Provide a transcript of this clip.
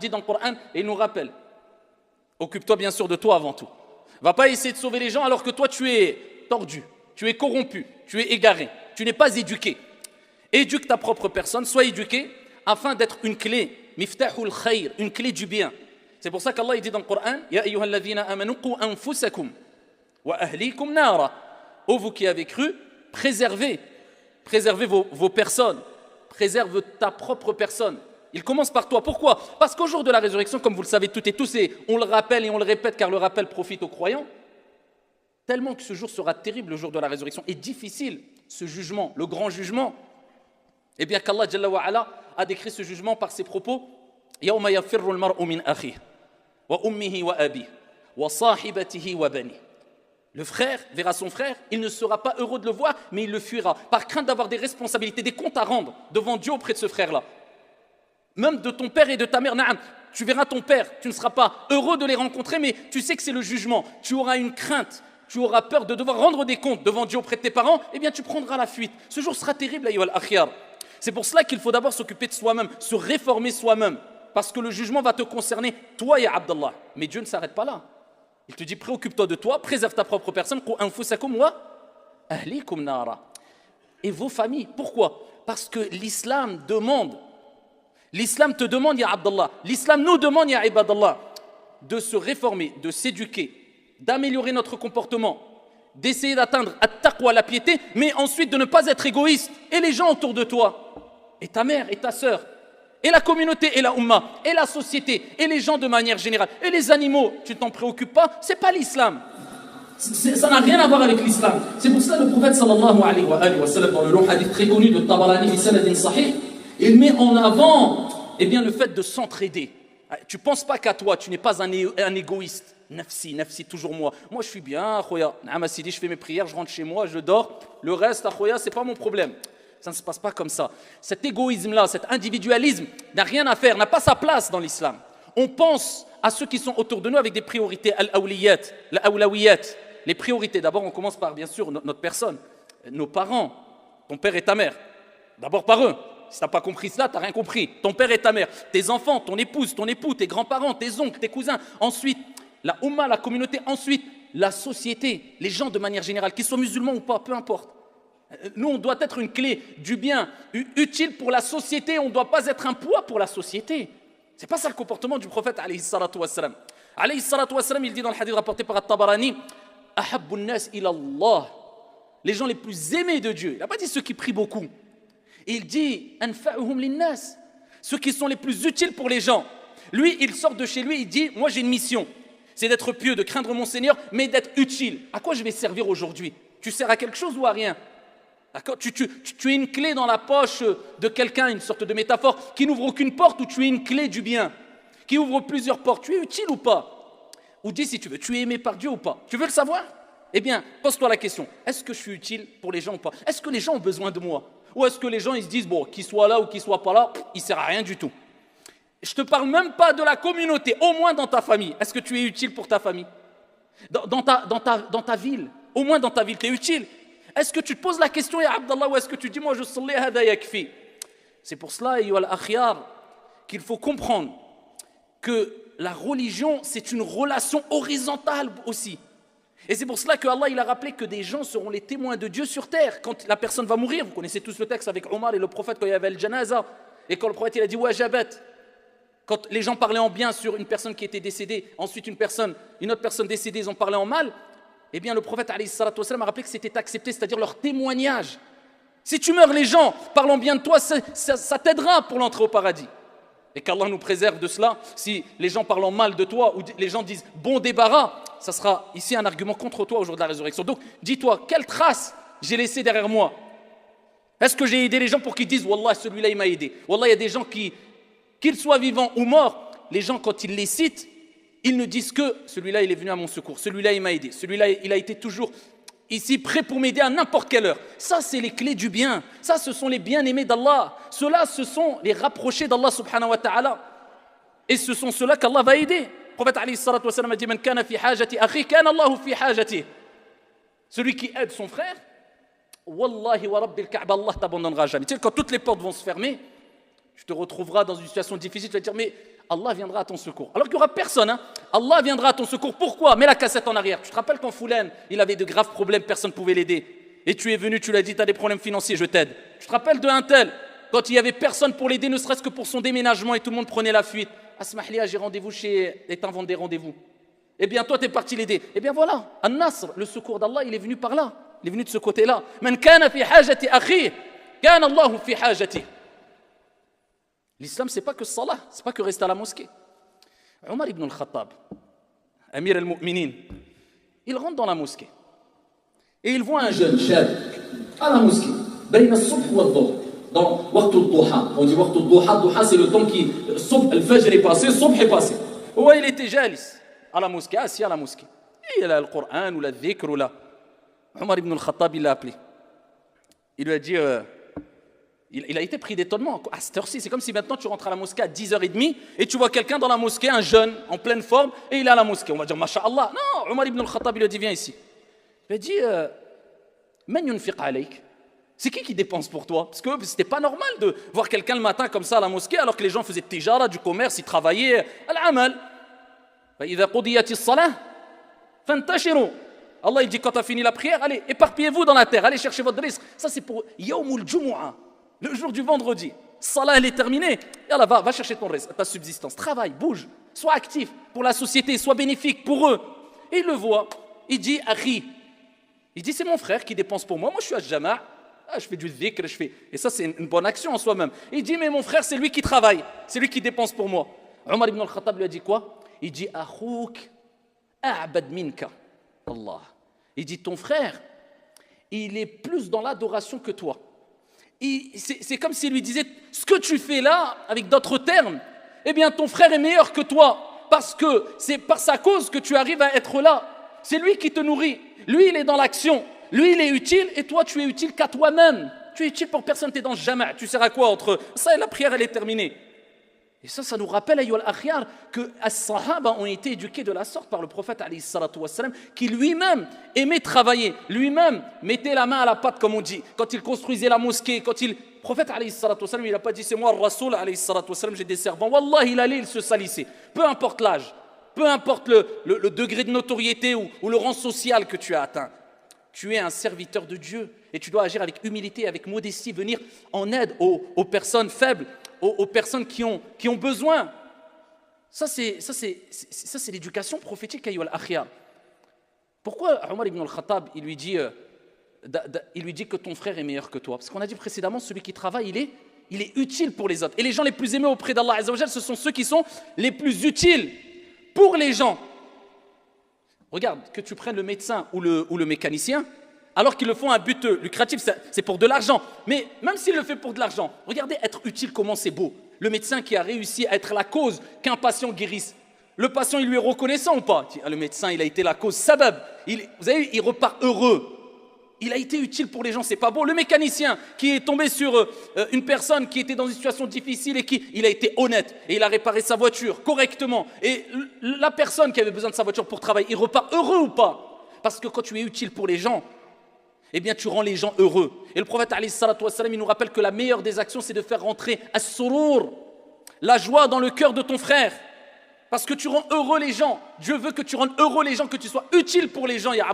dit dans le Coran et il nous rappelle. Occupe-toi bien sûr de toi avant tout. Va pas essayer de sauver les gens alors que toi tu es tordu, tu es corrompu, tu es égaré, tu n'es pas éduqué. Éduque ta propre personne, sois éduqué afin d'être une clé, miftahul khayr, une clé du bien. C'est pour ça qu'Allah dit dans le Coran, Ya ayyuhalladhina amanu qu anfusakum wa ahlikum nara. Ô vous qui avez cru, préservez vos personnes, préserve ta propre personne. Il commence par toi. Pourquoi? Parce qu'au jour de la résurrection, comme vous le savez toutes et tous, et on le rappelle et on le répète car le rappel profite aux croyants, tellement que ce jour sera terrible, le jour de la résurrection, et difficile, ce jugement, le grand jugement, et bien qu'Allah Jalla wa Ala a décrit ce jugement par ses propos, يَوْمَ يَفِرُّ الْمَرْءُ مِنْ أَخِيهِ وَأُمِّهِ وَأَبِيهِ وَصَاحِبَتِهِ وَبَنِيهِ. Le frère verra son frère, il ne sera pas heureux de le voir, mais il le fuira, par crainte d'avoir des responsabilités, des comptes à rendre devant Dieu auprès de ce frère-là. Même de ton père et de ta mère, tu verras ton père, tu ne seras pas heureux de les rencontrer, mais tu sais que c'est le jugement, tu auras une crainte, tu auras peur de devoir rendre des comptes devant Dieu auprès de tes parents, eh bien tu prendras la fuite. Ce jour sera terrible, ayyuhal akhyar. C'est pour cela qu'il faut d'abord s'occuper de soi-même, se réformer soi-même, parce que le jugement va te concerner, toi, ya Abdallah. Mais Dieu ne s'arrête pas là. Il te dit, préoccupe-toi de toi, préserve ta propre personne, qu anfusakum wa ahlikum nara. Et vos familles, pourquoi? Parce que l'islam te demande, ya Abdallah, l'islam nous demande, ya ibadallah, de se réformer, de s'éduquer, d'améliorer notre comportement, d'essayer d'atteindre at-taqwa, la piété, mais ensuite de ne pas être égoïste. Et les gens autour de toi, et ta mère, et ta sœur, et la communauté, et la umma, et la société, et les gens de manière générale, et les animaux, tu ne t'en préoccupes pas, c'est pas l'islam. Ça n'a rien à voir avec l'islam. C'est pour ça que le prophète sallallahu alayhi wa sallam, dans le long hadith très connu de Tabarani, bisanadin sahih, il met en avant le fait de s'entraider. Tu ne penses pas qu'à toi, tu n'es pas un égoïste. Nafsi, toujours moi. Moi, je suis bien, akhoya. Je fais mes prières, je rentre chez moi, je dors. Le reste, akhoya, ce n'est pas mon problème. Ça ne se passe pas comme ça. Cet égoïsme-là, cet individualisme n'a rien à faire, n'a pas sa place dans l'islam. On pense à ceux qui sont autour de nous avec des priorités, al-awliyat, al-awlawiyat. Les priorités, d'abord, on commence par, bien sûr, notre personne, nos parents, ton père et ta mère. D'abord par eux. Si tu n'as pas compris cela, tu n'as rien compris. Ton père et ta mère, tes enfants, ton épouse, ton époux, tes grands-parents, tes oncles, tes cousins. Ensuite, la umma, la communauté. Ensuite, la société, les gens de manière générale, qu'ils soient musulmans ou pas, peu importe. Nous, on doit être une clé du bien, utile pour la société. On ne doit pas être un poids pour la société. Ce n'est pas ça le comportement du prophète, alayhi salatu wassalam. Alayhi salatu wassalam, il dit dans le hadith rapporté par At-Tabarani, Ahabbun nas ila Allah. Les gens les plus aimés de Dieu. Il n'a pas dit ceux qui prient beaucoup. Il dit anfa'uhum linnas, ceux qui sont les plus utiles pour les gens. Lui, il sort de chez lui, il dit moi j'ai une mission, c'est d'être pieux, de craindre mon Seigneur, mais d'être utile. À quoi je vais servir aujourd'hui? Tu sers à quelque chose ou à rien? Tu es une clé dans la poche de quelqu'un, une sorte de métaphore qui n'ouvre aucune porte, ou tu es une clé du bien qui ouvre plusieurs portes. Tu es utile ou pas? Ou dis si tu veux, tu es aimé par Dieu ou pas? Tu veux le savoir? Eh bien, pose-toi la question, est-ce que je suis utile pour les gens ou pas? Est-ce que les gens ont besoin de moi? Ou est-ce que les gens ils se disent, bon, qu'il soit là ou qu'il soit pas là, il ne sert à rien du tout? Je ne te parle même pas de la communauté, au moins dans ta famille. Est-ce que tu es utile pour ta famille? Dans ta ville, au moins dans ta ville, tu es utile. Est-ce que tu te poses la question, ya Abdallah, ou est-ce que tu dis, moi je salli hada yakfi? C'est pour cela, ayyuhal akhyar, qu'il faut comprendre que la religion, c'est une relation horizontale aussi. Et c'est pour cela que Allah il a rappelé que des gens seront les témoins de Dieu sur terre quand la personne va mourir. Vous connaissez tous le texte avec Omar et le prophète quand il y avait le janaza. Et quand le prophète il a dit wajabat, quand les gens parlaient en bien sur une personne qui était décédée, ensuite une autre personne décédée, ils ont parlé en mal, eh bien le prophète alayhi salatu wassalam a rappelé que c'était accepté, c'est-à-dire leur témoignage. Si tu meurs, les gens parlant bien de toi, ça t'aidera pour l'entrée au paradis. Et qu'Allah nous préserve de cela. Si les gens parlent mal de toi ou les gens disent bon débarras, ça sera ici un argument contre toi au jour de la résurrection. Donc dis-toi, quelle trace j'ai laissé derrière moi? Est-ce que j'ai aidé les gens pour qu'ils disent wallah celui-là il m'a aidé? Wallah il y a des gens qu'ils soient vivants ou morts, les gens quand ils les citent, ils ne disent que celui-là il est venu à mon secours, celui-là il m'a aidé, celui-là il a été toujours ici prêt pour m'aider à n'importe quelle heure. Ça c'est les clés du bien, ça ce sont les bien-aimés d'Allah, ceux-là ce sont les rapprochés d'Allah subhanahu wa ta'ala, et ce sont ceux-là qu'Allah va aider. Le prophète alayhi salatu wa sallam a dit man kana fi hajati akhi kana Allahu fi hajati. Celui qui aide son frère, wallahi wa rabbil ka'ba, Allah t'abandonnera jamais. Tu sais, quand toutes les portes vont se fermer, tu te retrouveras dans une situation difficile, tu vas te dire mais Allah viendra à ton secours. Alors qu'il n'y aura personne, hein. Allah viendra à ton secours. Pourquoi? Mets la cassette en arrière. Tu te rappelles quand Foulen, il avait de graves problèmes, personne ne pouvait l'aider. Et tu es venu, tu lui as dit, tu as des problèmes financiers, je t'aide. Tu te rappelles de un tel, quand il n'y avait personne pour l'aider, ne serait-ce que pour son déménagement et tout le monde prenait la fuite. Asmahlia, j'ai rendez-vous chez... Et t'inventes des rendez-vous. Eh bien, toi, tu es parti l'aider. Eh bien, voilà. An-Nasr, le secours d'Allah, il est venu par là. Il est venu de ce côté-là. Man kana fi hajati akhi, kana Allahu fi hajati. L'islam, c'est pas que salah, c'est pas que rester à la mosquée. Omar ibn al-Khattab, Amir al-Mu'minin, il rentre dans la mosquée. Et il voit un jeune chef à la mosquée. Bayna as-subh wa ad-dhuhr. Dans waqt al-duha. On dit waqt al-duha. Duha, c'est le temps qui. Al-fajr est passé, subh est passé. Ouais, il était jalis à la mosquée, assis à la mosquée. Et il a le Coran ou la dhikr ou la. Omar ibn al-Khattab, il l'a appelé. Il lui a dit. Il a été pris d'étonnement. À cette heure-ci, c'est comme si maintenant tu rentres à la mosquée à 10h30 et tu vois quelqu'un dans la mosquée, un jeune, en pleine forme, et il est à la mosquée. On va dire, Masha'Allah. Non, Omar ibn al-Khattab, il lui a dit, viens ici. Il lui a dit, Man yunfiq alayk. C'est qui dépense pour toi? Parce que c'était pas normal de voir quelqu'un le matin comme ça à la mosquée, alors que les gens faisaient tijara, du commerce, ils travaillaient, al-amal. فَإِذَا قُضِيَتِ الصَّلَاةِ فَانْتَشِرُوا. Allah, il dit, quand tu as fini la prière, allez, éparpillez-vous dans la terre, allez chercher votre risque. Ça, c'est pour Yawmul Jumu'ah. Le jour du vendredi, salah elle est terminée, et Allah va chercher ton reste, ta subsistance, travaille, bouge, sois actif pour la société, sois bénéfique pour eux. Et il le voit, il dit Akhi, il dit c'est mon frère qui dépense pour moi je suis à Jama', je fais du dhikr, et ça c'est une bonne action en soi-même. Il dit mais mon frère c'est lui qui travaille, c'est lui qui dépense pour moi. Omar ibn al-Khattab lui a dit quoi? Il dit Akhouk a'bad minka Allah. Il dit ton frère, il est plus dans l'adoration que toi. C'est comme s'il lui disait, ce que tu fais là, avec d'autres termes, eh bien ton frère est meilleur que toi, parce que c'est par sa cause que tu arrives à être là. C'est lui qui te nourrit, lui il est dans l'action, lui il est utile, et toi tu es utile qu'à toi-même. Tu es utile pour personne, tu es dans le jama', tu sers à quoi entre ça et la prière elle est terminée. Et ça nous rappelle, ayyuhal akhyar, que as-sahaba ont été éduqués de la sorte par le prophète alayhi salatu wassalam, qui lui-même aimait travailler, lui-même mettait la main à la pâte comme on dit, quand il construisait la mosquée, le prophète alayhi salatu wassalam, il n'a pas dit c'est moi le rasoul alayhi salatu wassalam, j'ai des servants, wallah il allait, il se salissait, peu importe l'âge, peu importe le degré de notoriété ou le rang social que tu as atteint, tu es un serviteur de Dieu et tu dois agir avec humilité, avec modestie, venir en aide aux personnes faibles, aux personnes qui ont besoin. Ça c'est l'éducation prophétique ayyuhal akhyar. Pourquoi Omar ibn al-Khattab il lui dit que ton frère est meilleur que toi? Parce qu'on a dit précédemment, celui qui travaille, il est utile pour les autres. Et les gens les plus aimés auprès d'Allah Azza wa Jal, ce sont ceux qui sont les plus utiles pour les gens. Regarde, que tu prennes le médecin ou le mécanicien, alors qu'ils le font à but lucratif, c'est pour de l'argent. Mais même s'il le fait pour de l'argent, regardez être utile, comment c'est beau. Le médecin qui a réussi à être la cause qu'un patient guérisse. Le patient, il lui est reconnaissant ou pas? Le médecin, il a été la cause, sabab. Vous avez vu, il repart heureux. Il a été utile pour les gens, c'est pas beau. Le mécanicien qui est tombé sur une personne qui était dans une situation difficile et il a été honnête et il a réparé sa voiture correctement. Et la personne qui avait besoin de sa voiture pour travailler, il repart heureux ou pas? Parce que quand tu es utile pour les gens, eh bien tu rends les gens heureux. Et le prophète alayhi salatu wassalam, il nous rappelle que la meilleure des actions, c'est de faire rentrer as-surur, la joie dans le cœur de ton frère. Parce que tu rends heureux les gens. Dieu veut que tu rendes heureux les gens, que tu sois utile pour les gens, ya